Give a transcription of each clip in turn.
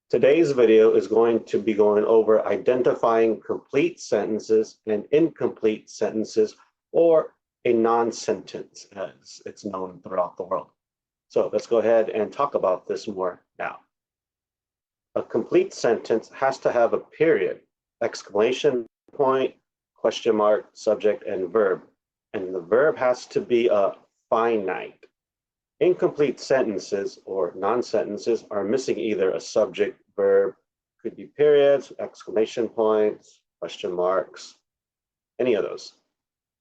Today's video is going to be going over identifying complete sentences and incomplete sentences, or a non-sentence as it's known throughout the world. So let's go ahead and talk about this more now. A complete sentence has to have a period, exclamation point, question mark, subject, and verb. And the verb has to be a finite. Incomplete sentences or non-sentences are missing either a subject, verb, could be periods, exclamation points, question marks, any of those.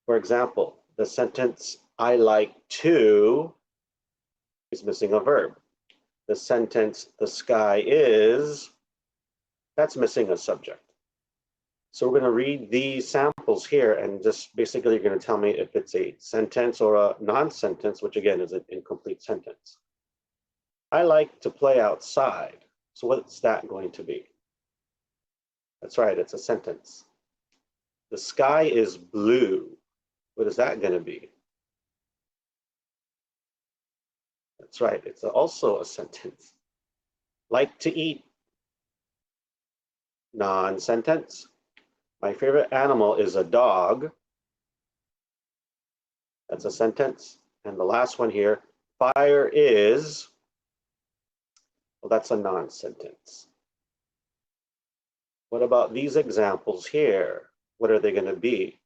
For example, the sentence, I like to, is missing a verb. The sentence, the sky is, that's missing a subject. So we're going to read these samples here, and just basically you're going to tell me if it's a sentence or a non-sentence, which again is an incomplete sentence. I like to play outside. So what's that going to be? That's right, it's a sentence. The sky is blue. What is that going to be? That's right, it's also a sentence. Like to eat. Non-sentence. My favorite animal is a dog. That's a sentence. And the last one here, fire is, well, that's a non-sentence. What about these examples here? What are they going to be?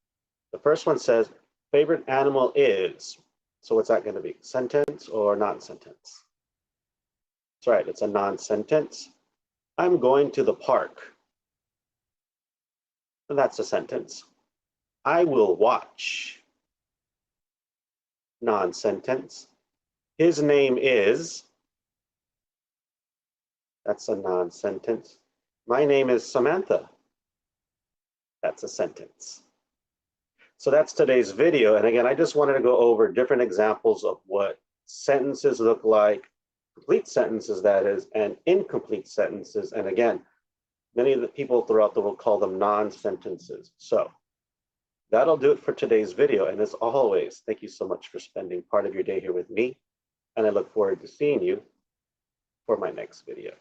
The first one says, favorite animal is. So what's that going to be? Sentence or non-sentence? That's right, it's a non-sentence. I'm going to the park. And that's a sentence. I will watch. Non-sentence. His name is. That's a non-sentence. My name is Samantha. That's a sentence. So that's today's video. And again, I just wanted to go over different examples of what sentences look like, complete sentences that is, and incomplete sentences. And again, many of the people throughout the world call them non-sentences. So that'll do it for today's video. And as always, thank you so much for spending part of your day here with me. And I look forward to seeing you for my next video.